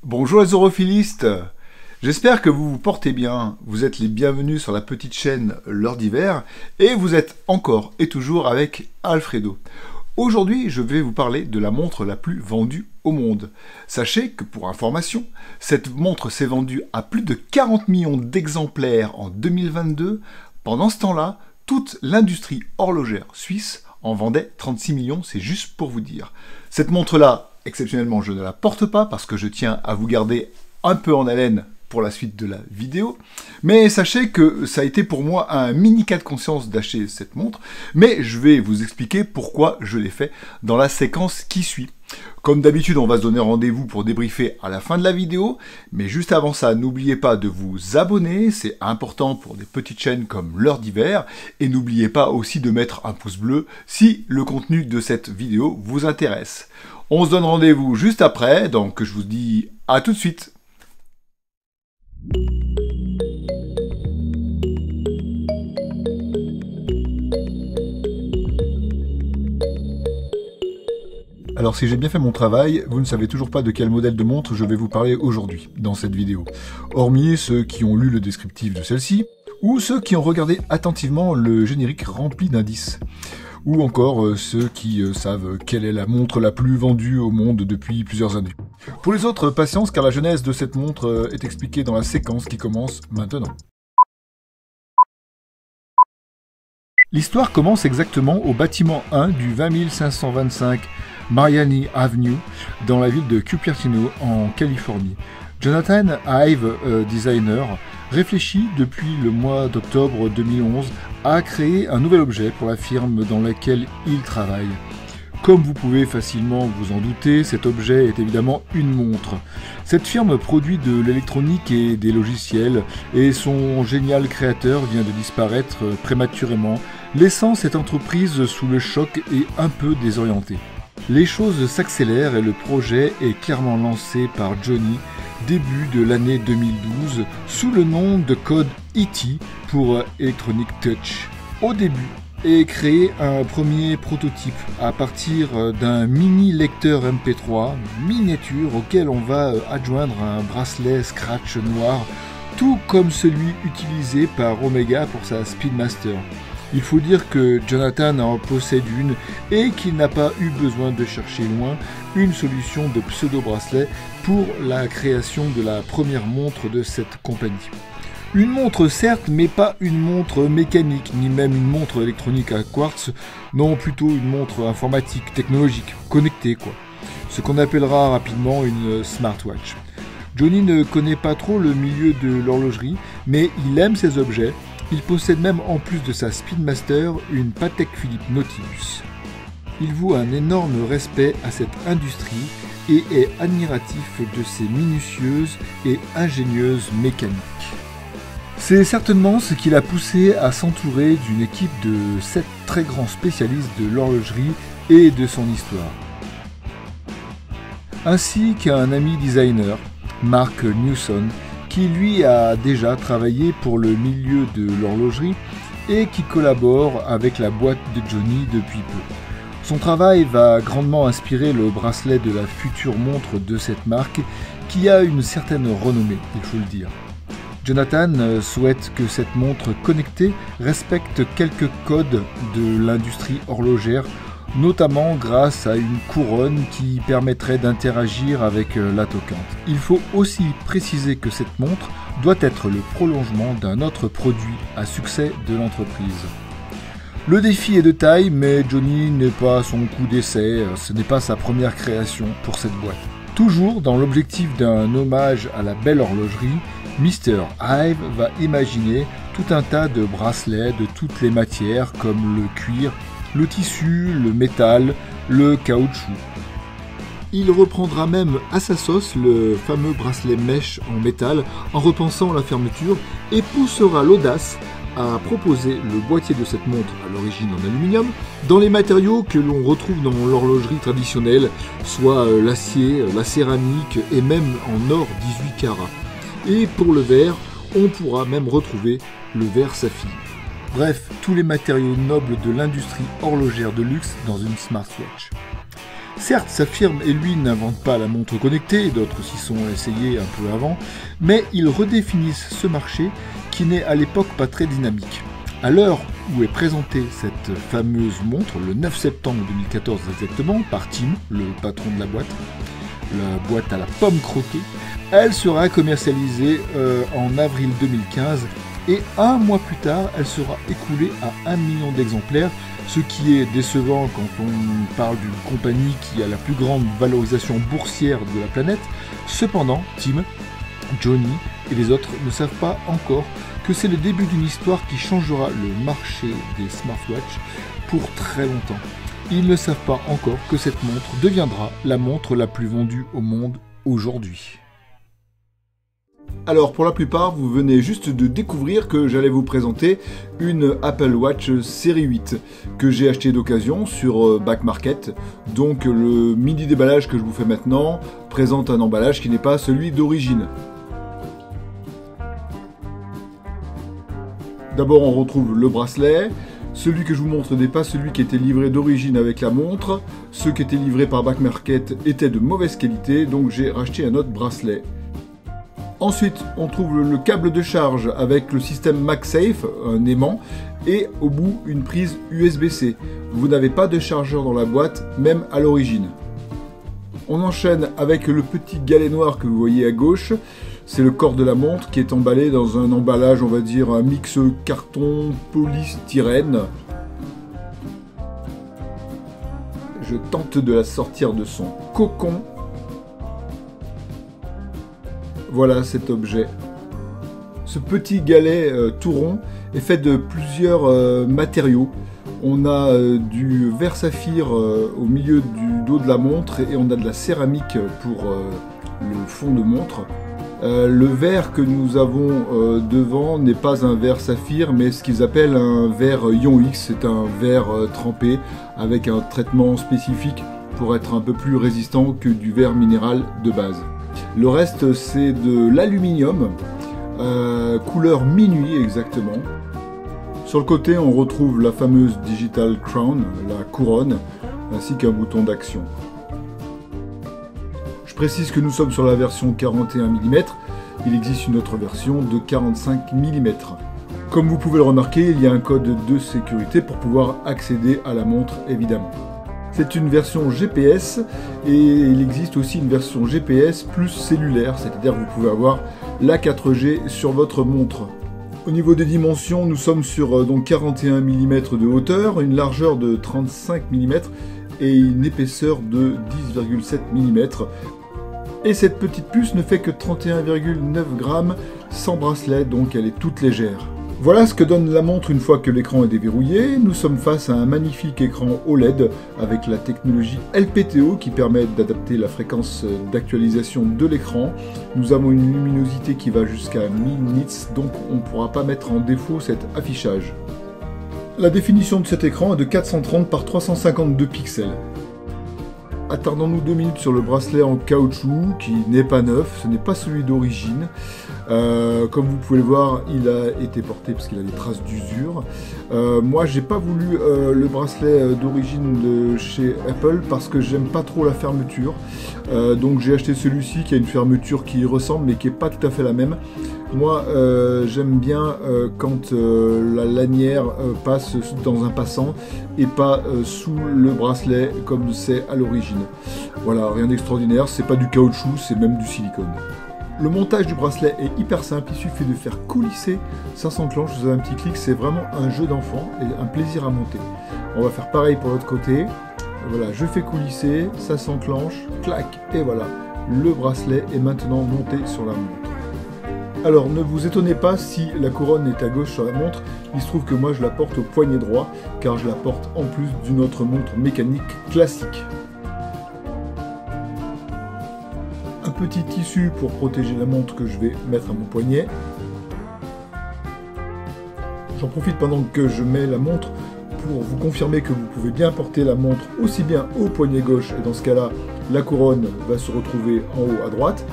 Bonjour les orophilistes, j'espère que vous vous portez bien, vous êtes les bienvenus sur la petite chaîne L'Heure d'hiver et vous êtes encore et toujours avec Alfredo. Aujourd'hui je vais vous parler de la montre la plus vendue au monde. Sachez que pour information, cette montre s'est vendue à plus de 40 millions d'exemplaires en 2022. Pendant ce temps-là, toute l'industrie horlogère suisse en vendait 36 millions, c'est juste pour vous dire. Cette montre-là, exceptionnellement, je ne la porte pas parce que je tiens à vous garder un peu en haleine pour la suite de la vidéo. Mais sachez que ça a été pour moi un mini cas de conscience d'acheter cette montre. Mais je vais vous expliquer pourquoi je l'ai fait dans la séquence qui suit. Comme d'habitude, on va se donner rendez-vous pour débriefer à la fin de la vidéo. Mais juste avant ça, n'oubliez pas de vous abonner. C'est important pour des petites chaînes comme L'Heure d'hiver. Et n'oubliez pas aussi de mettre un pouce bleu si le contenu de cette vidéo vous intéresse. On se donne rendez-vous juste après, donc je vous dis à tout de suite. Alors si j'ai bien fait mon travail, vous ne savez toujours pas de quel modèle de montre je vais vous parler aujourd'hui dans cette vidéo. Hormis ceux qui ont lu le descriptif de celle-ci, ou ceux qui ont regardé attentivement le générique rempli d'indices. Ou encore ceux qui savent quelle est la montre la plus vendue au monde depuis plusieurs années. Pour les autres, patience, car la genèse de cette montre est expliquée dans la séquence qui commence maintenant. L'histoire commence exactement au bâtiment 1 du 20525 Mariani Avenue, dans la ville de Cupertino, en Californie. Jonathan Ive, designer, réfléchit depuis le mois d'octobre 2011 à créer un nouvel objet pour la firme dans laquelle il travaille. Comme vous pouvez facilement vous en douter, cet objet est évidemment une montre. Cette firme produit de l'électronique et des logiciels, et son génial créateur vient de disparaître prématurément, laissant cette entreprise sous le choc et un peu désorientée. Les choses s'accélèrent et le projet est clairement lancé par Johnny début de l'année 2012 sous le nom de code ET pour Electronic Touch. Au début est créé un premier prototype à partir d'un mini lecteur MP3 miniature auquel on va adjoindre un bracelet scratch noir, tout comme celui utilisé par Omega pour sa Speedmaster. Il faut dire que Jonathan en possède une et qu'il n'a pas eu besoin de chercher loin une solution de pseudo-bracelet pour la création de la première montre de cette compagnie. Une montre certes, mais pas une montre mécanique, ni même une montre électronique à quartz, non, plutôt une montre informatique, technologique, connectée quoi. Ce qu'on appellera rapidement une smartwatch. Johnny ne connaît pas trop le milieu de l'horlogerie, mais il aime ses objets. Il possède même en plus de sa Speedmaster une Patek Philippe Nautilus. Il voue un énorme respect à cette industrie et est admiratif de ses minutieuses et ingénieuses mécaniques. C'est certainement ce qui l'a poussé à s'entourer d'une équipe de 7 très grands spécialistes de l'horlogerie et de son histoire. Ainsi qu'un ami designer, Mark Newson, qui lui a déjà travaillé pour le milieu de l'horlogerie et qui collabore avec la boîte de Johnny depuis peu. Son travail va grandement inspirer le bracelet de la future montre de cette marque qui a une certaine renommée, il faut le dire. Jonathan souhaite que cette montre connectée respecte quelques codes de l'industrie horlogère, notamment grâce à une couronne qui permettrait d'interagir avec la toquante. Il faut aussi préciser que cette montre doit être le prolongement d'un autre produit à succès de l'entreprise. Le défi est de taille, mais Johnny n'est pas à son coup d'essai, ce n'est pas sa première création pour cette boîte. Toujours dans l'objectif d'un hommage à la belle horlogerie, Mr. Ive va imaginer tout un tas de bracelets de toutes les matières comme le cuir, le tissu, le métal, le caoutchouc. Il reprendra même à sa sauce le fameux bracelet mèche en métal en repensant la fermeture et poussera l'audace à proposer le boîtier de cette montre, à l'origine en aluminium, dans les matériaux que l'on retrouve dans l'horlogerie traditionnelle, soit l'acier, la céramique et même en or 18 carats. Et pour le verre, on pourra même retrouver le verre saphir. Bref, tous les matériaux nobles de l'industrie horlogère de luxe dans une smartwatch. Certes, sa firme et lui n'inventent pas la montre connectée, d'autres s'y sont essayés un peu avant, mais ils redéfinissent ce marché qui n'est à l'époque pas très dynamique. À l'heure où est présentée cette fameuse montre, le 9 septembre 2014 exactement, par Tim, le patron de la boîte à la pomme croquée, elle sera commercialisée en avril 2015 et un mois plus tard, elle sera écoulée à 1 million d'exemplaires, ce qui est décevant quand on parle d'une compagnie qui a la plus grande valorisation boursière de la planète. Cependant, Tim, Johnny et les autres ne savent pas encore que c'est le début d'une histoire qui changera le marché des smartwatches pour très longtemps. Ils ne savent pas encore que cette montre deviendra la montre la plus vendue au monde aujourd'hui. Alors pour la plupart, vous venez juste de découvrir que j'allais vous présenter une Apple Watch série 8 que j'ai acheté d'occasion sur Back Market. Donc le mini déballage que je vous fais maintenant présente un emballage qui n'est pas celui d'origine. D'abord on retrouve le bracelet. Celui que je vous montre n'est pas celui qui était livré d'origine avec la montre. Ceux qui étaient livrés par Back Market étaient de mauvaise qualité, donc j'ai racheté un autre bracelet. Ensuite, on trouve le câble de charge avec le système MagSafe, un aimant, et au bout une prise USB-C. Vous n'avez pas de chargeur dans la boîte, même à l'origine. On enchaîne avec le petit galet noir que vous voyez à gauche. C'est le corps de la montre qui est emballé dans un emballage, on va dire, un mix carton polystyrène. Je tente de la sortir de son cocon. Voilà cet objet. Ce petit galet tout rond est fait de plusieurs matériaux. On a du verre saphir au milieu du dos de la montre et on a de la céramique pour le fond de montre. Le verre que nous avons devant n'est pas un verre saphir, mais ce qu'ils appellent un verre Ion X. C'est un verre trempé avec un traitement spécifique pour être un peu plus résistant que du verre minéral de base. Le reste, c'est de l'aluminium, couleur minuit exactement. Sur le côté, on retrouve la fameuse Digital Crown, la couronne, ainsi qu'un bouton d'action. Je précise que nous sommes sur la version 41 mm, il existe une autre version de 45 mm. Comme vous pouvez le remarquer, il y a un code de sécurité pour pouvoir accéder à la montre évidemment. C'est une version GPS et il existe aussi une version GPS plus cellulaire, c'est-à-dire que vous pouvez avoir la 4G sur votre montre. Au niveau des dimensions, nous sommes sur donc 41 mm de hauteur, une largeur de 35 mm et une épaisseur de 10,7 mm. Et cette petite puce ne fait que 31,9 grammes sans bracelet, donc elle est toute légère. Voilà ce que donne la montre une fois que l'écran est déverrouillé. Nous sommes face à un magnifique écran OLED avec la technologie LPTO qui permet d'adapter la fréquence d'actualisation de l'écran. Nous avons une luminosité qui va jusqu'à 1000 nits, donc on ne pourra pas mettre en défaut cet affichage. La définition de cet écran est de 430 par 352 pixels. Attardons-nous 2 minutes sur le bracelet en caoutchouc qui n'est pas neuf, ce n'est pas celui d'origine. Comme vous pouvez le voir, il a été porté parce qu'il a des traces d'usure. Moi, j'ai pas voulu le bracelet d'origine de chez Apple parce que j'aime pas trop la fermeture. Donc j'ai acheté celui-ci qui a une fermeture qui y ressemble mais qui est pas tout à fait la même. Moi, j'aime bien quand la lanière passe dans un passant et pas sous le bracelet comme c'est à l'origine. Voilà, rien d'extraordinaire, c'est pas du caoutchouc, c'est même du silicone. Le montage du bracelet est hyper simple, il suffit de faire coulisser, ça s'enclenche, vous avez un petit clic, c'est vraiment un jeu d'enfant et un plaisir à monter. On va faire pareil pour l'autre côté. Voilà, je fais coulisser, ça s'enclenche, clac, et voilà, le bracelet est maintenant monté sur la montre. Alors ne vous étonnez pas si la couronne est à gauche sur la montre, il se trouve que moi je la porte au poignet droit, car je la porte en plus d'une autre montre mécanique classique. Un petit tissu pour protéger la montre que je vais mettre à mon poignet. J'en profite pendant que je mets la montre pour vous confirmer que vous pouvez bien porter la montre aussi bien au poignet gauche, et dans ce cas-là, la couronne va se retrouver en haut à droite,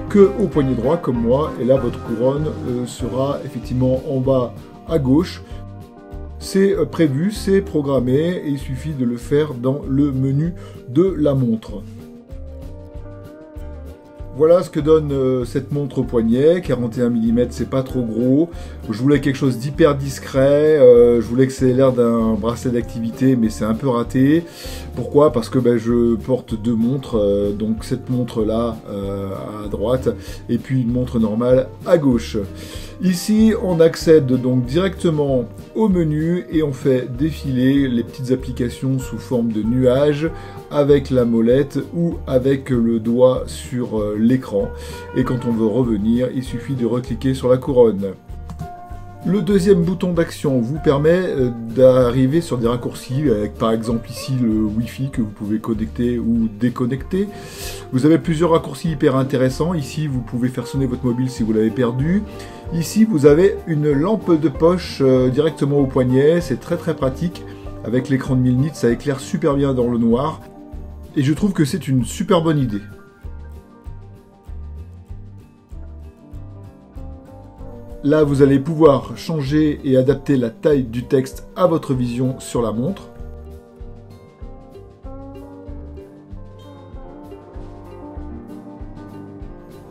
que au poignet droit comme moi, et là votre couronne sera effectivement en bas à gauche. C'est prévu, c'est programmé, et il suffit de le faire dans le menu de la montre. Voilà ce que donne cette montre au poignet, 41 mm, c'est pas trop gros. Je voulais quelque chose d'hyper discret, je voulais que ça ait l'air d'un bracelet d'activité, mais c'est un peu raté. Pourquoi? Parce que je porte deux montres, donc cette montre-là à droite, et puis une montre normale à gauche. Ici, on accède donc directement au menu et on fait défiler les petites applications sous forme de nuages avec la molette ou avec le doigt sur l'écran. Et quand on veut revenir, il suffit de recliquer sur la couronne. Le deuxième bouton d'action vous permet d'arriver sur des raccourcis, avec par exemple ici le Wi-Fi que vous pouvez connecter ou déconnecter. Vous avez plusieurs raccourcis hyper intéressants. Ici, vous pouvez faire sonner votre mobile si vous l'avez perdu. Ici, vous avez une lampe de poche directement au poignet. C'est très pratique. Avec l'écran de 1000 nits, ça éclaire super bien dans le noir. Et je trouve que c'est une super bonne idée. Là, vous allez pouvoir changer et adapter la taille du texte à votre vision sur la montre.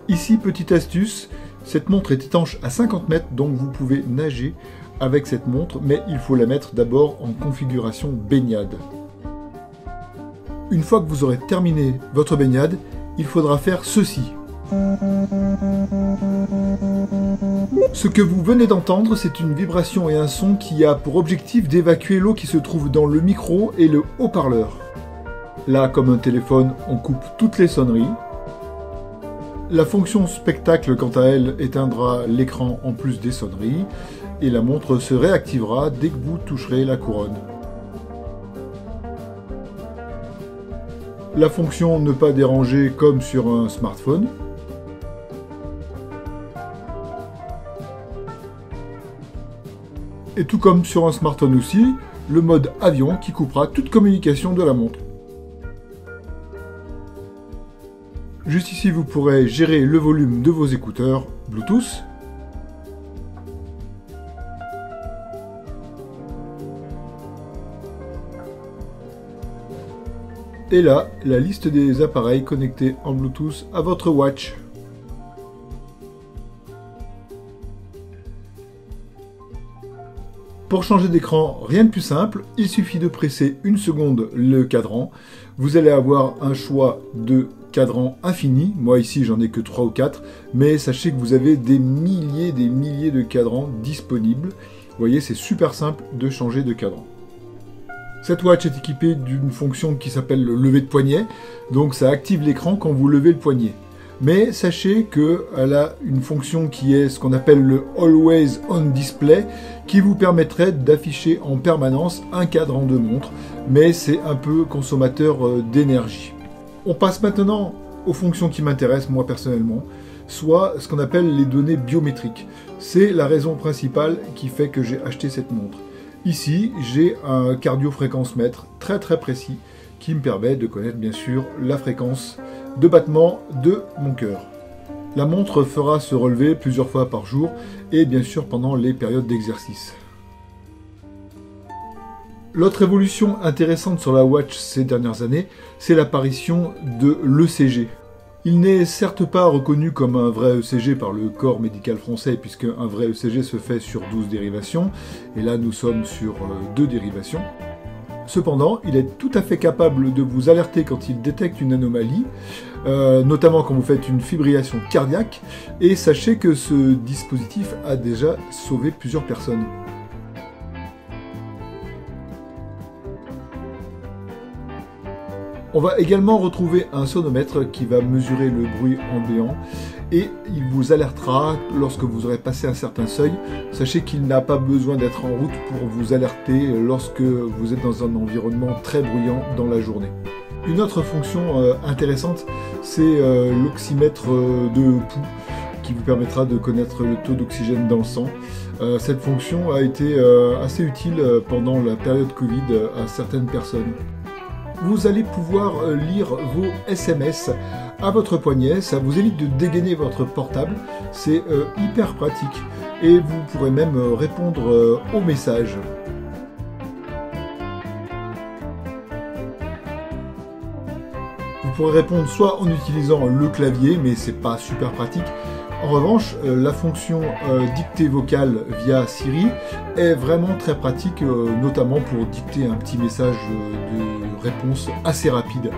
Ici, petite astuce, cette montre est étanche à 50 mètres, donc vous pouvez nager avec cette montre, mais il faut la mettre d'abord en configuration baignade. Une fois que vous aurez terminé votre baignade, il faudra faire ceci. Ce que vous venez d'entendre, c'est une vibration et un son qui a pour objectif d'évacuer l'eau qui se trouve dans le micro et le haut-parleur. Là, comme un téléphone, on coupe toutes les sonneries. La fonction spectacle, quant à elle, éteindra l'écran en plus des sonneries, et la montre se réactivera dès que vous toucherez la couronne. La fonction ne pas déranger comme sur un smartphone. Et tout comme sur un smartphone aussi, le mode avion qui coupera toute communication de la montre. Juste ici, vous pourrez gérer le volume de vos écouteurs Bluetooth. Et là, la liste des appareils connectés en Bluetooth à votre watch. Pour changer d'écran, rien de plus simple, il suffit de presser une seconde le cadran. Vous allez avoir un choix de cadran infini. Moi ici j'en ai que 3 ou 4, mais sachez que vous avez des milliers de cadrans disponibles. Vous voyez, c'est super simple de changer de cadran. Cette watch est équipée d'une fonction qui s'appelle le lever de poignet, donc ça active l'écran quand vous levez le poignet. Mais sachez qu'elle a une fonction qui est ce qu'on appelle le Always On Display, qui vous permettrait d'afficher en permanence un cadran de montre, mais c'est un peu consommateur d'énergie. On passe maintenant aux fonctions qui m'intéressent moi personnellement, soit ce qu'on appelle les données biométriques. C'est la raison principale qui fait que j'ai acheté cette montre. Ici, j'ai un cardio-fréquence-mètre très précis qui me permet de connaître bien sûr la fréquence de battement de mon cœur. La montre fera se relever plusieurs fois par jour et bien sûr pendant les périodes d'exercice. L'autre évolution intéressante sur la watch ces dernières années, c'est l'apparition de l'ECG. Il n'est certes pas reconnu comme un vrai ECG par le corps médical français, puisque un vrai ECG se fait sur 12 dérivations, et là nous sommes sur 2 dérivations. Cependant, il est tout à fait capable de vous alerter quand il détecte une anomalie, notamment quand vous faites une fibrillation cardiaque, et sachez que ce dispositif a déjà sauvé plusieurs personnes. On va également retrouver un sonomètre qui va mesurer le bruit ambiant et il vous alertera lorsque vous aurez passé un certain seuil. Sachez qu'il n'a pas besoin d'être en route pour vous alerter lorsque vous êtes dans un environnement très bruyant dans la journée. Une autre fonction intéressante, c'est l'oxymètre de pouls qui vous permettra de connaître le taux d'oxygène dans le sang. Cette fonction a été assez utile pendant la période Covid à certaines personnes. Vous allez pouvoir lire vos SMS à votre poignet, ça vous évite de dégainer votre portable, c'est hyper pratique et vous pourrez même répondre aux messages. pourrez répondre soit en utilisant le clavier, mais c'est pas super pratique. En revanche, la fonction dictée vocale via Siri est vraiment très pratique, notamment pour dicter un petit message de réponse assez rapide.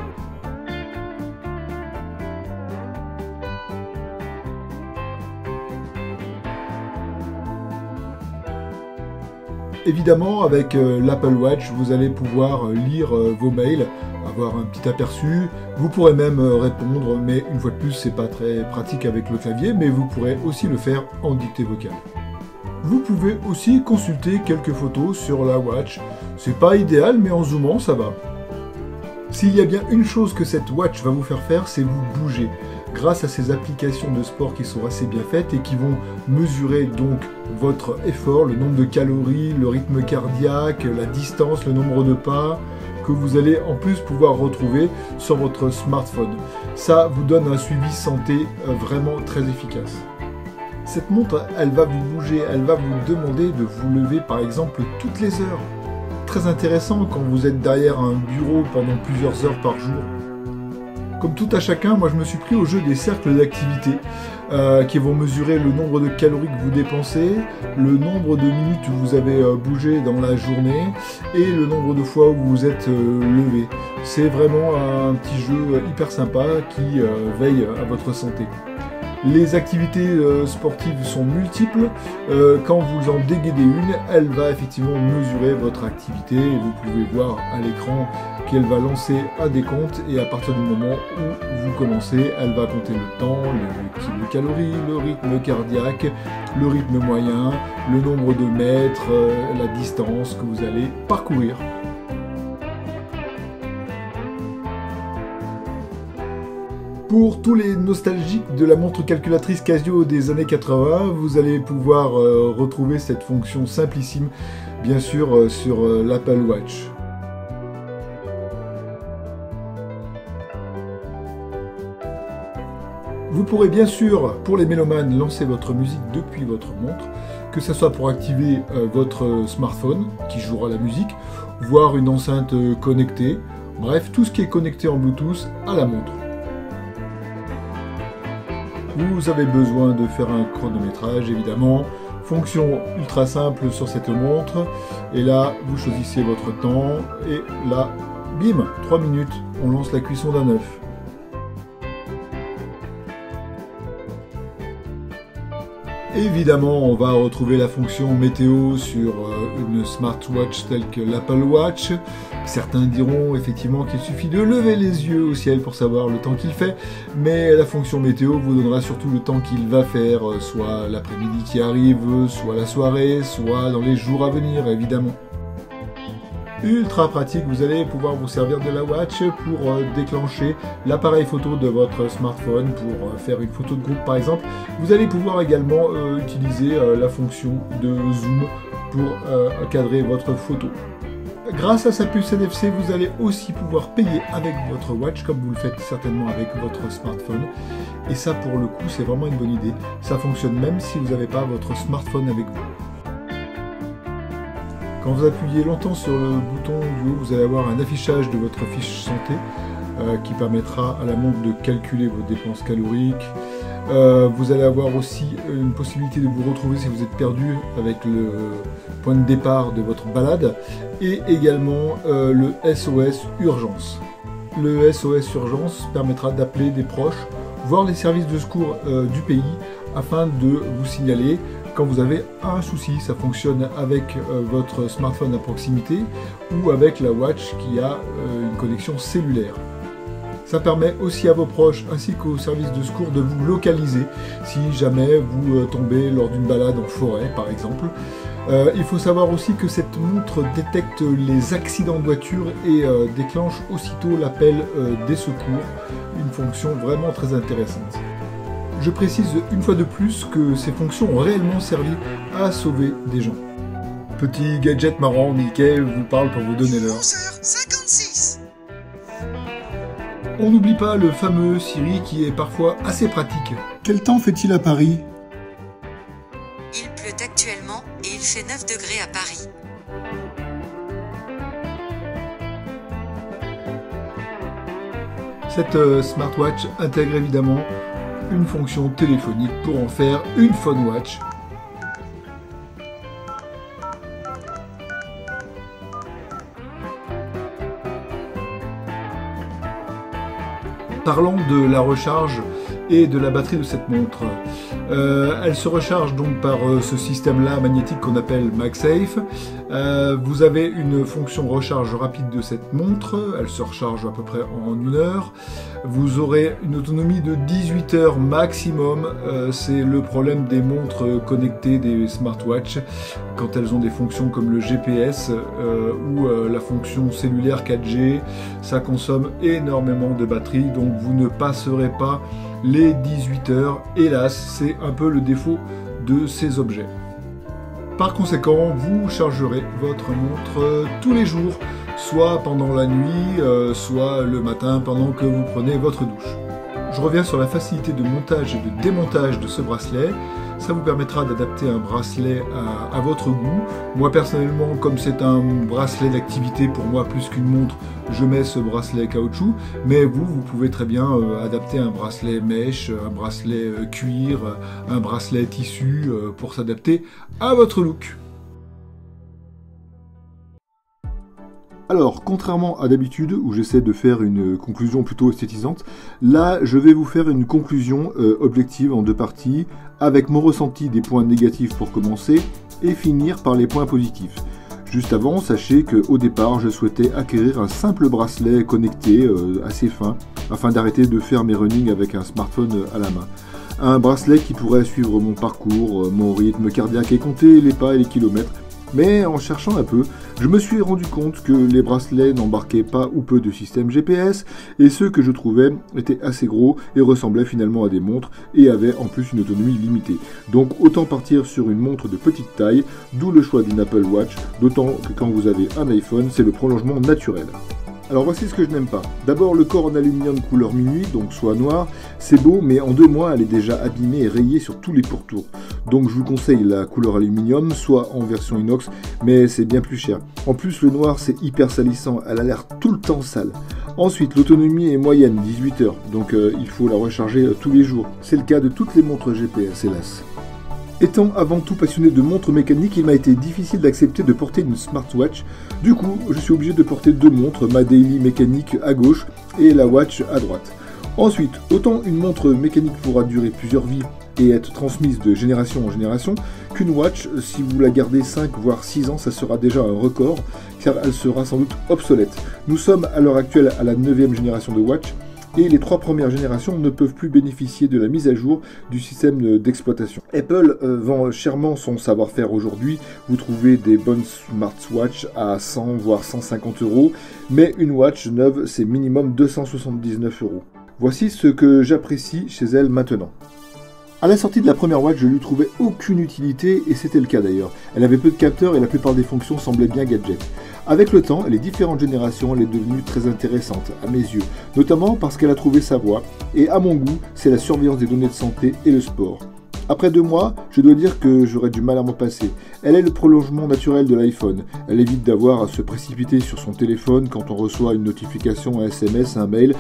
Évidemment, avec l'Apple Watch, vous allez pouvoir lire vos mails, avoir un petit aperçu. Vous pourrez même répondre, mais une fois de plus, c'est pas très pratique avec le clavier, mais vous pourrez aussi le faire en dictée vocale. Vous pouvez aussi consulter quelques photos sur la Watch. C'est pas idéal, mais en zoomant, ça va. S'il y a bien une chose que cette Watch va vous faire, c'est vous bouger. Grâce à ces applications de sport qui sont assez bien faites et qui vont mesurer donc votre effort, le nombre de calories, le rythme cardiaque, la distance, le nombre de pas, que vous allez en plus pouvoir retrouver sur votre smartphone. Ça vous donne un suivi santé vraiment très efficace. Cette montre, elle va vous bouger, elle va vous demander de vous lever par exemple toutes les heures. Très intéressant quand vous êtes derrière un bureau pendant plusieurs heures par jour. Comme tout à chacun, moi je me suis pris au jeu des cercles d'activité qui vont mesurer le nombre de calories que vous dépensez, le nombre de minutes que vous avez bougé dans la journée et le nombre de fois où vous vous êtes levé. C'est vraiment un petit jeu hyper sympa qui veille à votre santé. Les activités sportives sont multiples. Quand vous en déguidez une, elle va effectivement mesurer votre activité et vous pouvez voir à l'écran qu'elle va lancer un décompte et à partir du moment où vous commencez, elle va compter le temps, les kilocalories, le rythme cardiaque, le rythme moyen, le nombre de mètres, la distance que vous allez parcourir. Pour tous les nostalgiques de la montre calculatrice Casio des années 80, vous allez pouvoir retrouver cette fonction simplissime, bien sûr, sur l'Apple Watch. Vous pourrez bien sûr, pour les mélomanes, lancer votre musique depuis votre montre, que ce soit pour activer votre smartphone qui jouera la musique, voire une enceinte connectée, bref, tout ce qui est connecté en Bluetooth à la montre. Vous avez besoin de faire un chronométrage, évidemment. Fonction ultra simple sur cette montre. Et là, vous choisissez votre temps. Et là, bim, 3 minutes, on lance la cuisson d'un œuf. Évidemment, on va retrouver la fonction météo sur une smartwatch telle que l'Apple Watch. Certains diront effectivement qu'il suffit de lever les yeux au ciel pour savoir le temps qu'il fait, mais la fonction météo vous donnera surtout le temps qu'il va faire, soit l'après-midi qui arrive, soit la soirée, soit dans les jours à venir, évidemment. Ultra pratique, vous allez pouvoir vous servir de la watch pour déclencher l'appareil photo de votre smartphone pour faire une photo de groupe par exemple. Vous allez pouvoir également utiliser la fonction de zoom pour cadrer votre photo. Grâce à sa puce NFC, vous allez aussi pouvoir payer avec votre watch comme vous le faites certainement avec votre smartphone. Et ça pour le coup c'est vraiment une bonne idée. Ça fonctionne même si vous n'avez pas votre smartphone avec vous. Quand vous appuyez longtemps sur le bouton du haut, vous allez avoir un affichage de votre fiche santé qui permettra à la montre de calculer vos dépenses caloriques. Vous allez avoir aussi une possibilité de vous retrouver si vous êtes perdu avec le point de départ de votre balade et également le SOS Urgence. Le SOS Urgence permettra d'appeler des proches, voire les services de secours du pays afin de vous signaler quand vous avez un souci. Ça fonctionne avec votre smartphone à proximité ou avec la watch qui a une connexion cellulaire. Ça permet aussi à vos proches ainsi qu'aux services de secours de vous localiser si jamais vous tombez lors d'une balade en forêt par exemple. Il faut savoir aussi que cette montre détecte les accidents de voiture et déclenche aussitôt l'appel des secours, une fonction vraiment très intéressante. Je précise une fois de plus que ces fonctions ont réellement servi à sauver des gens. Petit gadget marrant, Mickey vous parle pour vous donner l'heure. 11h56. On n'oublie pas le fameux Siri qui est parfois assez pratique. Quel temps fait-il à Paris? Il pleut actuellement et il fait 9 degrés à Paris. Cette smartwatch intègre évidemment une fonction téléphonique pour en faire une phone watch. Parlons de la recharge et de la batterie de cette montre. Elle se recharge donc par ce système-là magnétique qu'on appelle MagSafe. Vous avez une fonction recharge rapide de cette montre, elle se recharge à peu près en 1 heure. Vous aurez une autonomie de 18 heures maximum. C'est le problème des montres connectées, des smartwatches, quand elles ont des fonctions comme le GPS ou la fonction cellulaire 4G. Ça consomme énormément de batterie, donc vous ne passerez pas les 18 heures. Hélas, c'est un peu le défaut de ces objets. Par conséquent, vous chargerez votre montre tous les jours, soit pendant la nuit, soit le matin pendant que vous prenez votre douche. Je reviens sur la facilité de montage et de démontage de ce bracelet. Ça vous permettra d'adapter un bracelet à votre goût. Moi personnellement, comme c'est un bracelet d'activité pour moi plus qu'une montre, je mets ce bracelet caoutchouc. Mais vous pouvez très bien adapter un bracelet mèche, un bracelet cuir, un bracelet tissu pour s'adapter à votre look. Alors, contrairement à d'habitude, où j'essaie de faire une conclusion plutôt esthétisante, là, je vais vous faire une conclusion objective en 2 parties, avec mon ressenti des points négatifs pour commencer, et finir par les points positifs. Juste avant, sachez qu'au départ, je souhaitais acquérir un simple bracelet connecté, assez fin, afin d'arrêter de faire mes runnings avec un smartphone à la main. Un bracelet qui pourrait suivre mon parcours, mon rythme cardiaque et compter les pas et les kilomètres. Mais en cherchant un peu, je me suis rendu compte que les bracelets n'embarquaient pas ou peu de système GPS, et ceux que je trouvais étaient assez gros et ressemblaient finalement à des montres et avaient en plus une autonomie limitée. Donc autant partir sur une montre de petite taille, d'où le choix d'une Apple Watch, d'autant que quand vous avez un iPhone, c'est le prolongement naturel. Alors voici ce que je n'aime pas. D'abord le corps en aluminium couleur minuit, donc soit noir, c'est beau, mais en 2 mois elle est déjà abîmée et rayée sur tous les pourtours. Donc je vous conseille la couleur aluminium, soit en version inox, mais c'est bien plus cher. En plus le noir c'est hyper salissant, elle a l'air tout le temps sale. Ensuite l'autonomie est moyenne, 18 heures, donc il faut la recharger tous les jours. C'est le cas de toutes les montres GPS, hélas. Étant avant tout passionné de montres mécaniques, il m'a été difficile d'accepter de porter une smartwatch. Du coup, je suis obligé de porter 2 montres, ma daily mécanique à gauche et la watch à droite. Ensuite, autant une montre mécanique pourra durer plusieurs vies et être transmise de génération en génération, qu'une watch, si vous la gardez 5 voire 6 ans, ça sera déjà un record, car elle sera sans doute obsolète. Nous sommes à l'heure actuelle à la 9e génération de watch, et les 3 premières générations ne peuvent plus bénéficier de la mise à jour du système d'exploitation. Apple vend chèrement son savoir-faire aujourd'hui. Vous trouvez des bonnes smartwatches à 100 voire 150 €, mais une watch neuve c'est minimum 279 €. Voici ce que j'apprécie chez elle maintenant. À la sortie de la première watch, je lui trouvais aucune utilité, et c'était le cas d'ailleurs. Elle avait peu de capteurs et la plupart des fonctions semblaient bien gadget. Avec le temps, les différentes générations, elle est devenue très intéressante, à mes yeux, notamment parce qu'elle a trouvé sa voie, et à mon goût, c'est la surveillance des données de santé et le sport. Après 2 mois, je dois dire que j'aurais du mal à m'en passer. Elle est le prolongement naturel de l'iPhone. Elle évite d'avoir à se précipiter sur son téléphone quand on reçoit une notification, un SMS, un mail.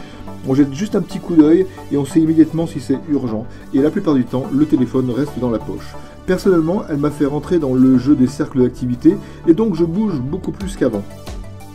On jette juste un petit coup d'œil et on sait immédiatement si c'est urgent. Et la plupart du temps, le téléphone reste dans la poche. Personnellement, elle m'a fait rentrer dans le jeu des cercles d'activité et donc je bouge beaucoup plus qu'avant.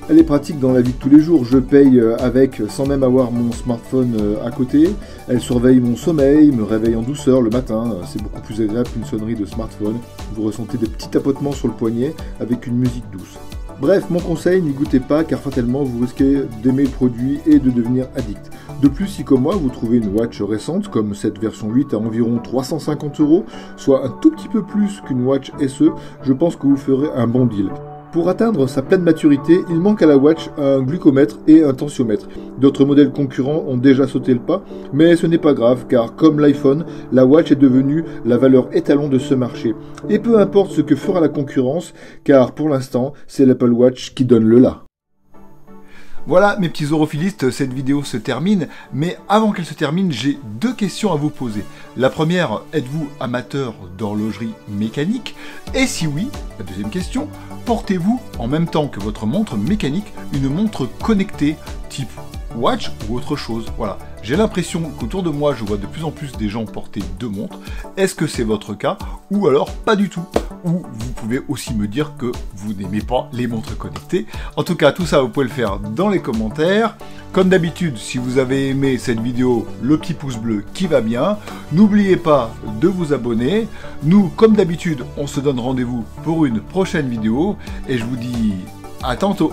Elle est pratique dans la vie de tous les jours, je paye avec sans même avoir mon smartphone à côté. Elle surveille mon sommeil, me réveille en douceur le matin, c'est beaucoup plus agréable qu'une sonnerie de smartphone. Vous ressentez des petits tapotements sur le poignet avec une musique douce. Bref, mon conseil, n'y goûtez pas car fatalement vous risquez d'aimer le produit et de devenir addict. De plus, si comme moi vous trouvez une watch récente comme cette version 8 à environ 350 €, soit un tout petit peu plus qu'une watch SE, je pense que vous ferez un bon deal. Pour atteindre sa pleine maturité, il manque à la watch un glucomètre et un tensiomètre. D'autres modèles concurrents ont déjà sauté le pas, mais ce n'est pas grave car comme l'iPhone, la watch est devenue la valeur étalon de ce marché. Et peu importe ce que fera la concurrence, car pour l'instant, c'est l'Apple Watch qui donne le là. Voilà mes petits europhilistes, cette vidéo se termine, mais avant qu'elle se termine, j'ai 2 questions à vous poser. La première, êtes-vous amateur d'horlogerie mécanique? Et si oui, la deuxième question, portez-vous en même temps que votre montre mécanique une montre connectée type watch ou autre chose. Voilà. J'ai l'impression qu'autour de moi, je vois de plus en plus des gens porter 2 montres. Est-ce que c'est votre cas ou alors pas du tout? Ou vous pouvez aussi me dire que vous n'aimez pas les montres connectées. En tout cas, tout ça, vous pouvez le faire dans les commentaires. Comme d'habitude, si vous avez aimé cette vidéo, le petit pouce bleu qui va bien. N'oubliez pas de vous abonner. Nous, comme d'habitude, on se donne rendez-vous pour une prochaine vidéo. Et je vous dis à tantôt.